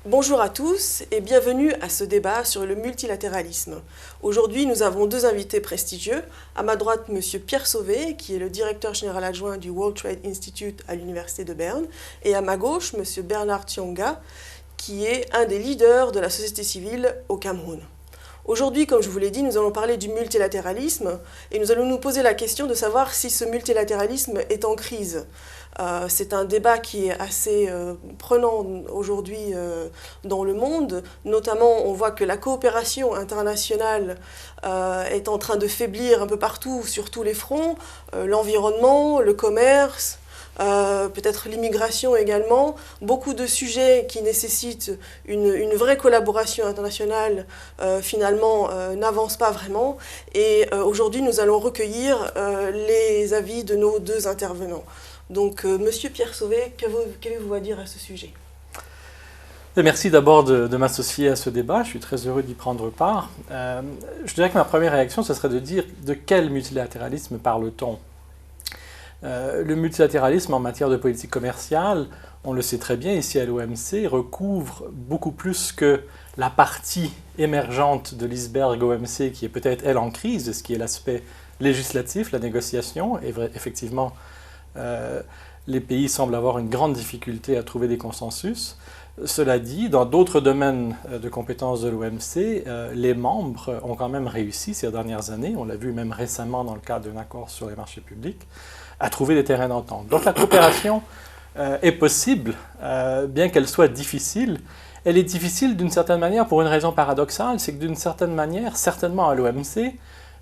Bonjour à tous et bienvenue à ce débat sur le multilatéralisme. Aujourd'hui, nous avons deux invités prestigieux. À ma droite, M. Pierre Sauvé, qui est le directeur général adjoint du World Trade Institute à l'Université de Berne, et à ma gauche, M. Bernard Tionga, qui est un des leaders de la société civile au Cameroun. Aujourd'hui, comme je vous l'ai dit, nous allons parler du multilatéralisme et nous allons nous poser la question de savoir si ce multilatéralisme est en crise. C'est un débat qui est assez prenant aujourd'hui dans le monde. Notamment, on voit que la coopération internationale est en train de faiblir un peu partout, sur tous les fronts. L'environnement, le commerce, peut-être l'immigration également. Beaucoup de sujets qui nécessitent une vraie collaboration internationale finalement n'avancent pas vraiment. Et aujourd'hui, nous allons recueillir les avis de nos deux intervenants. Donc, Monsieur Pierre Sauvé, qu'avez-vous à dire à ce sujet? Merci d'abord de m'associer à ce débat, je suis très heureux d'y prendre part. Je dirais que ma première réaction, ce serait de dire de quel multilatéralisme parle-t-on? Le multilatéralisme en matière de politique commerciale, on le sait très bien ici à l'OMC, recouvre beaucoup plus que la partie émergente de l'iceberg OMC qui est peut-être elle en crise, ce qui est l'aspect législatif, la négociation, et effectivement les pays semblent avoir une grande difficulté à trouver des consensus. Cela dit, dans d'autres domaines de compétences de l'OMC, les membres ont quand même réussi ces dernières années, on l'a vu même récemment dans le cadre d'un accord sur les marchés publics, à trouver des terrains d'entente. Donc la coopération est possible, bien qu'elle soit difficile. Elle est difficile d'une certaine manière pour une raison paradoxale, c'est que d'une certaine manière, certainement à l'OMC,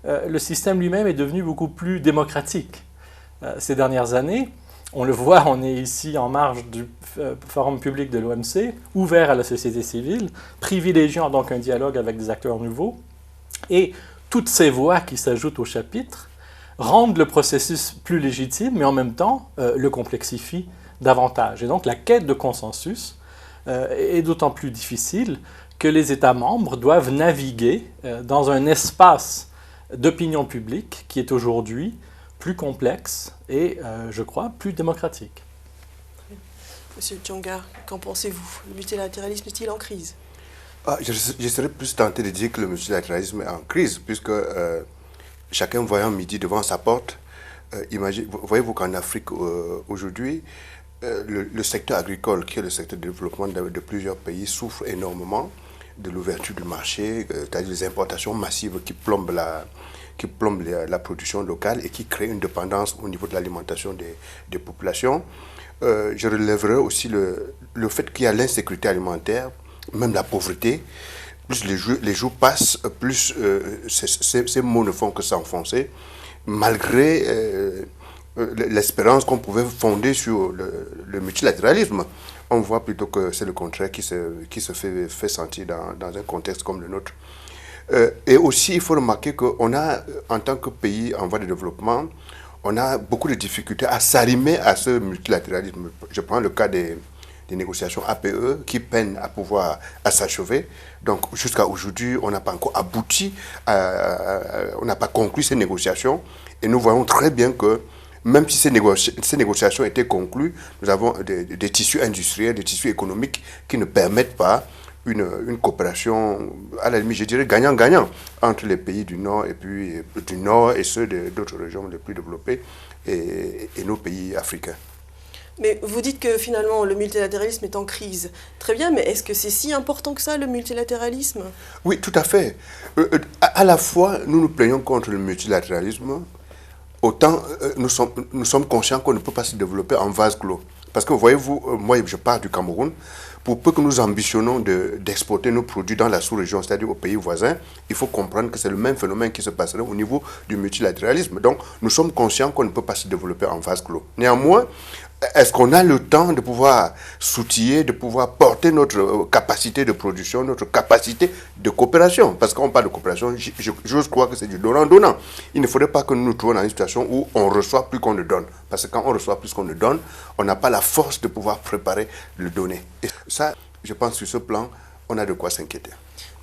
le système lui-même est devenu beaucoup plus démocratique. Ces dernières années, on le voit, on est ici en marge du forum public de l'OMC, ouvert à la société civile, privilégiant donc un dialogue avec des acteurs nouveaux, et toutes ces voix qui s'ajoutent au chapitre rendent le processus plus légitime, mais en même temps le complexifient davantage. Et donc la quête de consensus est d'autant plus difficile que les États membres doivent naviguer dans un espace d'opinion publique qui est aujourd'hui plus complexe et, je crois, plus démocratique. Monsieur Tionga, qu'en pensez-vous? Le multilatéralisme est-il en crise? Je serais plus tenté de dire que le multilatéralisme est en crise, puisque chacun voyant midi devant sa porte, voyez-vous qu'en Afrique aujourd'hui, le secteur agricole, qui est le secteur de développement de plusieurs pays, souffre énormément de l'ouverture du marché, c'est-à-dire les importations massives qui plombent la production locale et qui créent une dépendance au niveau de l'alimentation des populations. Je relèverai aussi le fait qu'il y a l'insécurité alimentaire, même la pauvreté. Plus les jours passent, plus ces mots ne font que s'enfoncer, malgré l'espérance qu'on pouvait fonder sur le multilatéralisme. On voit plutôt que c'est le contraire qui se fait sentir dans un contexte comme le nôtre. Et aussi, il faut remarquer qu'on a, en tant que pays en voie de développement, on a beaucoup de difficultés à s'arrimer à ce multilatéralisme. Je prends le cas des négociations APE qui peinent à s'achever. Donc, jusqu'à aujourd'hui, on n'a pas encore abouti, on n'a pas conclu ces négociations. Et nous voyons très bien que même si ces négociations étaient conclues, nous avons des tissus industriels, des tissus économiques qui ne permettent pas une coopération, à la limite, je dirais, gagnant-gagnant entre les pays du Nord et ceux d'autres régions les plus développées et nos pays africains. Mais vous dites que finalement le multilatéralisme est en crise. Très bien, mais est-ce que c'est si important que ça, le multilatéralisme? Oui, tout à fait. À la fois, nous nous plaignons contre le multilatéralisme, autant nous sommes conscients qu'on ne peut pas se développer en vase clos. Parce que voyez-vous, moi je pars du Cameroun, pour peu que nous ambitionnons d'exporter nos produits dans la sous-région, c'est-à-dire aux pays voisins, il faut comprendre que c'est le même phénomène qui se passerait au niveau du multilatéralisme. Donc, nous sommes conscients qu'on ne peut pas se développer en vase clos. Néanmoins, est-ce qu'on a le temps de pouvoir s'outiller, de pouvoir porter notre capacité de production, notre capacité de coopération? Parce qu'on parle de coopération, j'ose croire que c'est du donnant-donnant. Il ne faudrait pas que nous nous trouvions dans une situation où on reçoit plus qu'on ne donne. Parce que quand on reçoit plus qu'on ne donne, on n'a pas la force de pouvoir préparer le donner. Et ça, je pense, sur ce plan, on a de quoi s'inquiéter.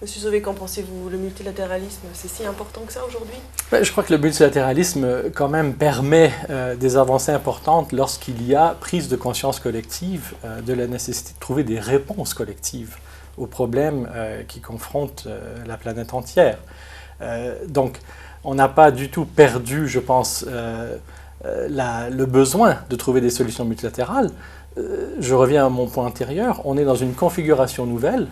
Monsieur Sauvé, qu'en pensez-vous? Le multilatéralisme, c'est si important que ça aujourd'hui? Je crois que le multilatéralisme, quand même, permet des avancées importantes lorsqu'il y a prise de conscience collective de la nécessité de trouver des réponses collectives aux problèmes qui confrontent la planète entière. Donc, on n'a pas du tout perdu, je pense, le besoin de trouver des solutions multilatérales. Je reviens à mon point antérieur, on est dans une configuration nouvelle.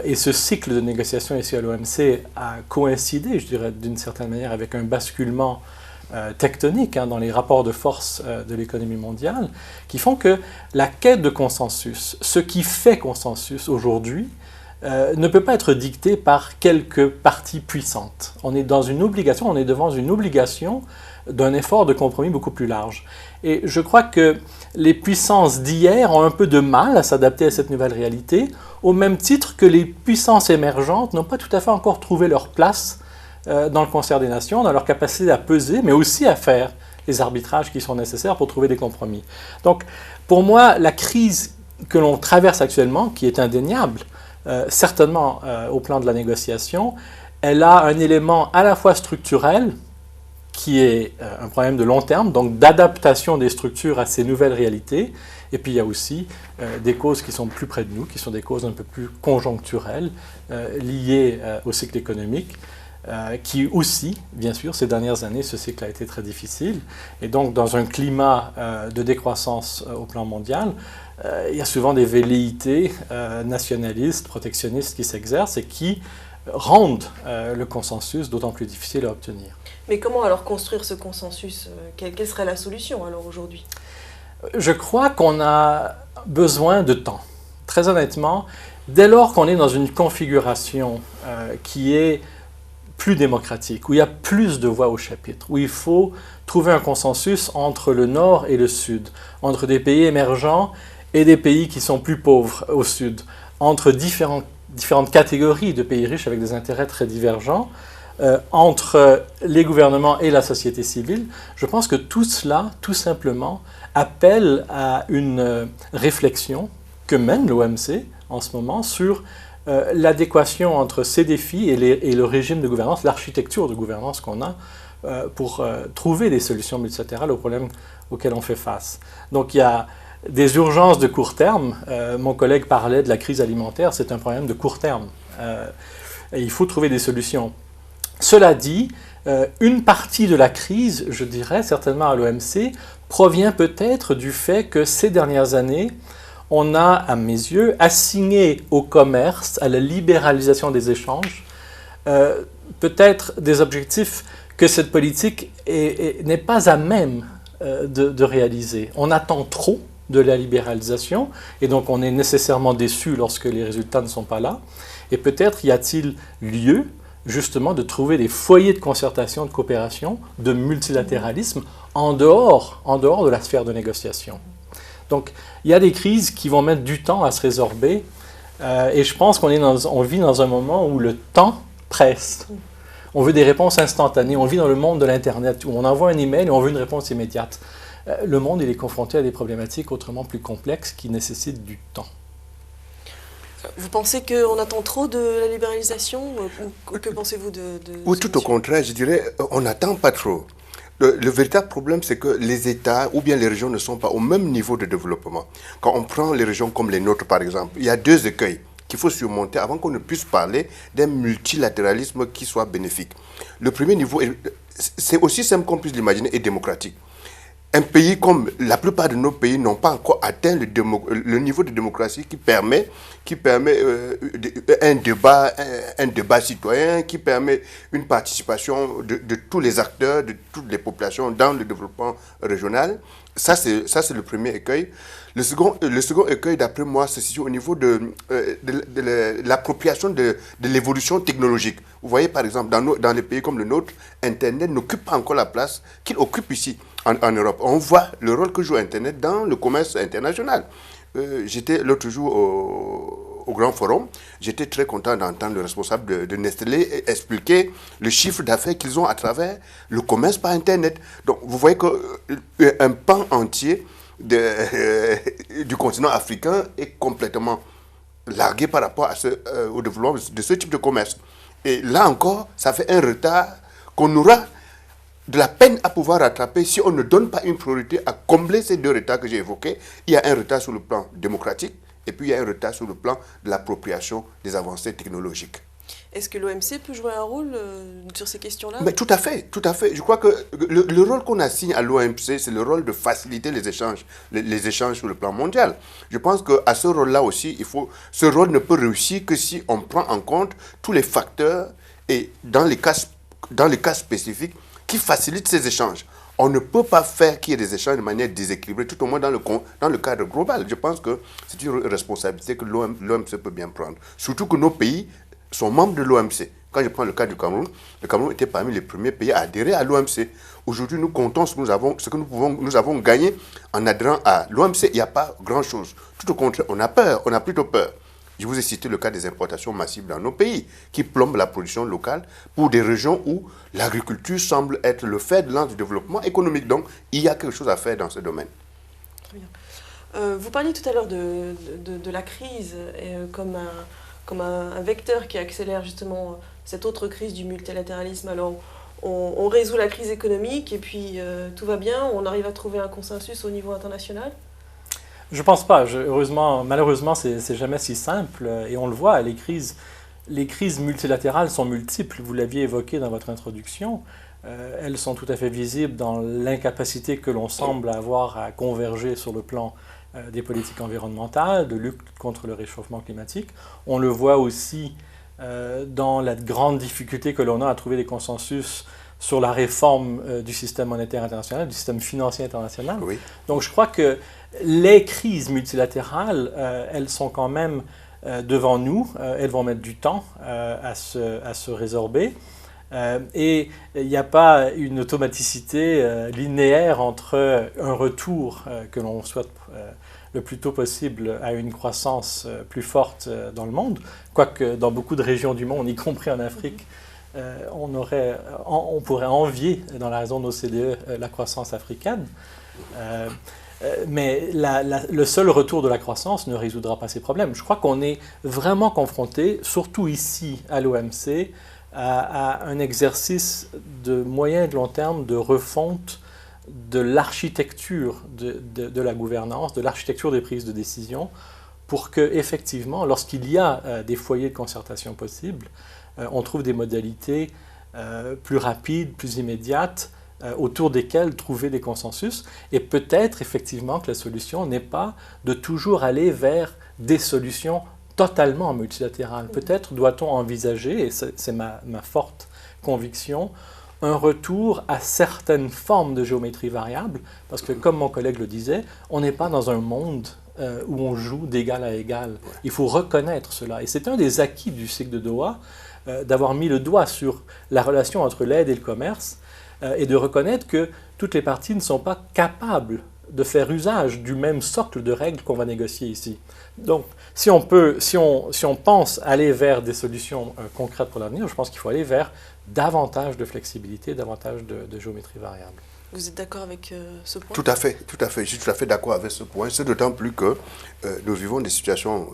Et ce cycle de négociation ici à l'OMC a coïncidé, je dirais, d'une certaine manière, avec un basculement tectonique dans les rapports de force de l'économie mondiale, qui font que la quête de consensus, ce qui fait consensus aujourd'hui, ne peut pas être dicté par quelques parties puissantes. On est dans une obligation, on est devant une obligation d'un effort de compromis beaucoup plus large. Et je crois que les puissances d'hier ont un peu de mal à s'adapter à cette nouvelle réalité, au même titre que les puissances émergentes n'ont pas tout à fait encore trouvé leur place dans le concert des nations, dans leur capacité à peser, mais aussi à faire les arbitrages qui sont nécessaires pour trouver des compromis. Donc, pour moi, la crise que l'on traverse actuellement, qui est indéniable, certainement au plan de la négociation, elle a un élément à la fois structurel, qui est un problème de long terme, donc d'adaptation des structures à ces nouvelles réalités. Et puis il y a aussi des causes qui sont plus près de nous, qui sont des causes un peu plus conjoncturelles, liées au cycle économique, qui aussi, bien sûr, ces dernières années, ce cycle a été très difficile. Et donc dans un climat de décroissance au plan mondial, il y a souvent des velléités nationalistes, protectionnistes qui s'exercent et qui rendent le consensus d'autant plus difficile à obtenir. Mais comment alors construire ce consensus? Quelle serait la solution alors aujourd'hui? Je crois qu'on a besoin de temps. Très honnêtement, dès lors qu'on est dans une configuration qui est plus démocratique, où il y a plus de voix au chapitre, où il faut trouver un consensus entre le Nord et le Sud, entre des pays émergents et des pays qui sont plus pauvres au Sud, entre différentes catégories de pays riches avec des intérêts très divergents, entre les gouvernements et la société civile, je pense que tout cela, tout simplement, appelle à une réflexion que mène l'OMC en ce moment sur l'adéquation entre ces défis et le régime de gouvernance, l'architecture de gouvernance qu'on a pour trouver des solutions multilatérales aux problèmes auxquels on fait face. Donc il y a des urgences de court terme. Mon collègue parlait de la crise alimentaire, c'est un problème de court terme. Et il faut trouver des solutions. Cela dit, une partie de la crise, je dirais certainement à l'OMC, provient peut-être du fait que ces dernières années, on a, à mes yeux, assigné au commerce, à la libéralisation des échanges, peut-être des objectifs que cette politique n'est pas à même de réaliser. On attend trop de la libéralisation et donc on est nécessairement déçu lorsque les résultats ne sont pas là. Et peut-être y a-t-il lieu justement de trouver des foyers de concertation, de coopération, de multilatéralisme en dehors de la sphère de négociation. Donc, il y a des crises qui vont mettre du temps à se résorber et je pense qu'on vit dans un moment où le temps presse. On veut des réponses instantanées. On vit dans le monde de l'Internet où on envoie un email et on veut une réponse immédiate. Le monde il est confronté à des problématiques autrement plus complexes qui nécessitent du temps. Vous pensez qu'on attend trop de la libéralisation ou que pensez-vous de Ou tout au contraire, je dirais, on n'attend pas trop. Le véritable problème, c'est que les États ou bien les régions ne sont pas au même niveau de développement. Quand on prend les régions comme les nôtres, par exemple, il y a deux écueils qu'il faut surmonter avant qu'on ne puisse parler d'un multilatéralisme qui soit bénéfique. Le premier niveau, c'est aussi simple qu'on puisse l'imaginer, est démocratique. Un pays comme la plupart de nos pays n'ont pas encore atteint le niveau de démocratie qui permet un débat citoyen, qui permet une participation de tous les acteurs, de toutes les populations dans le développement régional. Ça, c'est le premier écueil. Le second écueil, d'après moi, se situe au niveau de l'appropriation de l'évolution technologique. Vous voyez, par exemple, dans les pays comme le nôtre, Internet n'occupe pas encore la place qu'il occupe ici, en Europe. On voit le rôle que joue Internet dans le commerce international. J'étais l'autre jour au Grand Forum, j'étais très content d'entendre le responsable de Nestlé expliquer le chiffre d'affaires qu'ils ont à travers le commerce par Internet. Donc, vous voyez qu'un pan entier du continent africain est complètement largués par rapport au développement de ce type de commerce. Et là encore, ça fait un retard qu'on aura de la peine à pouvoir rattraper si on ne donne pas une priorité à combler ces deux retards que j'ai évoqués. Il y a un retard sur le plan démocratique et puis il y a un retard sur le plan de l'appropriation des avancées technologiques. Est-ce que l'OMC peut jouer un rôle sur ces questions-là? Mais tout à fait, tout à fait. Je crois que le rôle qu'on assigne à l'OMC, c'est le rôle de faciliter les échanges sur le plan mondial. Je pense qu'à ce rôle-là aussi, ce rôle ne peut réussir que si on prend en compte tous les facteurs et dans les cas spécifiques qui facilitent ces échanges. On ne peut pas faire qu'il y ait des échanges de manière déséquilibrée, tout au moins dans le cadre global. Je pense que c'est une responsabilité que l'OMC peut bien prendre. Surtout que nos pays sont membres de l'OMC. Quand je prends le cas du Cameroun, le Cameroun était parmi les premiers pays à adhérer à l'OMC. Aujourd'hui, nous comptons ce que nous avons gagné en adhérant à l'OMC. Il n'y a pas grand-chose. Tout au contraire, on a peur, on a plutôt peur. Je vous ai cité le cas des importations massives dans nos pays, qui plombent la production locale pour des régions où l'agriculture semble être le fer de lance du développement économique. Donc, il y a quelque chose à faire dans ce domaine. Très bien. Vous parliez tout à l'heure de la crise comme un vecteur qui accélère justement cette autre crise du multilatéralisme. Alors, on résout la crise économique et puis tout va bien, on arrive à trouver un consensus au niveau international? Je pense pas. Malheureusement, c'est jamais si simple. Et on le voit, les crises multilatérales sont multiples. Vous l'aviez évoqué dans votre introduction. Elles sont tout à fait visibles dans l'incapacité que l'on semble avoir à converger sur le plan des politiques environnementales, de lutte contre le réchauffement climatique. On le voit aussi dans la grande difficulté que l'on a à trouver des consensus sur la réforme du système monétaire international, du système financier international. Oui. Donc je crois que les crises multilatérales, elles sont quand même devant nous. Elles vont mettre du temps à se résorber. Et il n'y a pas une automaticité linéaire entre un retour que l'on souhaite le plus tôt possible à une croissance plus forte dans le monde, quoique dans beaucoup de régions du monde, y compris en Afrique, on pourrait envier, dans la zone OCDE, la croissance africaine. Mais le seul retour de la croissance ne résoudra pas ces problèmes. Je crois qu'on est vraiment confronté, surtout ici à l'OMC, à un exercice de moyen et de long terme de refonte de l'architecture de la gouvernance, de l'architecture des prises de décision, pour que, effectivement, lorsqu'il y a des foyers de concertation possibles, on trouve des modalités plus rapides, plus immédiates, autour desquelles trouver des consensus. Et peut-être, effectivement, que la solution n'est pas de toujours aller vers des solutions totalement multilatérales. Peut-être doit-on envisager, et c'est ma forte conviction, un retour à certaines formes de géométrie variable, parce que, comme mon collègue le disait, on n'est pas dans un monde où on joue d'égal à égal. Il faut reconnaître cela. Et c'est un des acquis du cycle de Doha, d'avoir mis le doigt sur la relation entre l'aide et le commerce, et de reconnaître que toutes les parties ne sont pas capables de faire usage du même socle de règles qu'on va négocier ici. Donc, si on pense aller vers des solutions concrètes pour l'avenir, je pense qu'il faut aller vers davantage de flexibilité, davantage de géométrie variable. Vous êtes d'accord avec ce point? Tout à fait, tout à fait. Je suis tout à fait d'accord avec ce point. C'est d'autant plus que nous vivons des situations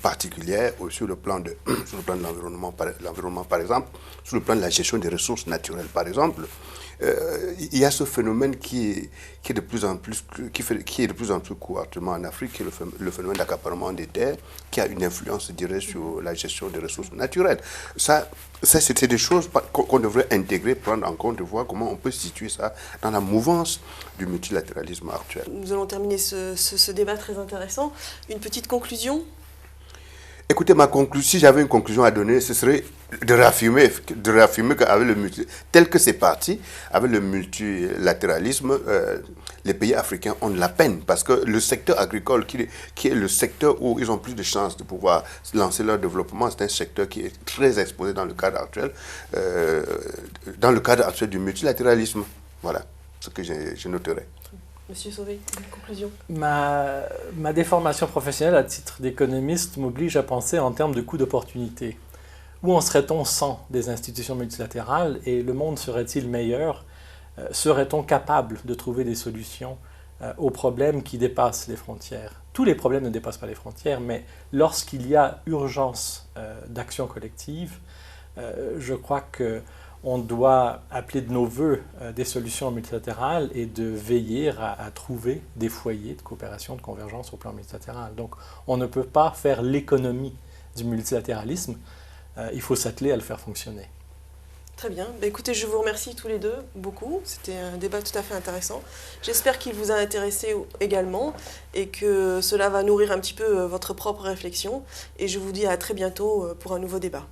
particulières sur le plan de l'environnement, par exemple, sur le plan de la gestion des ressources naturelles, par exemple. Il y a ce phénomène qui est de plus en plus couramment en Afrique, qui est le phénomène d'accaparement des terres, qui a une influence, je dirais, sur la gestion des ressources naturelles. Ça c'est des choses qu'on devrait intégrer, prendre en compte, de voir comment on peut situer ça dans la mouvance du multilatéralisme actuel. Nous allons terminer ce débat très intéressant. Une petite conclusion? Écoutez, si j'avais une conclusion à donner, ce serait de réaffirmer qu'avec tel que c'est parti, avec le multilatéralisme, les pays africains ont de la peine, parce que le secteur agricole, qui est le secteur où ils ont plus de chances de pouvoir lancer leur développement, c'est un secteur qui est très exposé dans le cadre actuel du multilatéralisme. Voilà ce que je noterai. Monsieur Sauvé, une conclusion? Ma déformation professionnelle à titre d'économiste m'oblige à penser en termes de coût d'opportunité. Où en serait-on sans des institutions multilatérales et le monde serait-il meilleur? Serait-on capable de trouver des solutions aux problèmes qui dépassent les frontières. Tous les problèmes ne dépassent pas les frontières, mais lorsqu'il y a urgence d'action collective, je crois qu'on doit appeler de nos voeux des solutions multilatérales et de veiller à trouver des foyers de coopération, de convergence au plan multilatéral. Donc on ne peut pas faire l'économie du multilatéralisme, il faut s'atteler à le faire fonctionner. Très bien. Écoutez, je vous remercie tous les deux beaucoup. C'était un débat tout à fait intéressant. J'espère qu'il vous a intéressé également et que cela va nourrir un petit peu votre propre réflexion. Et je vous dis à très bientôt pour un nouveau débat.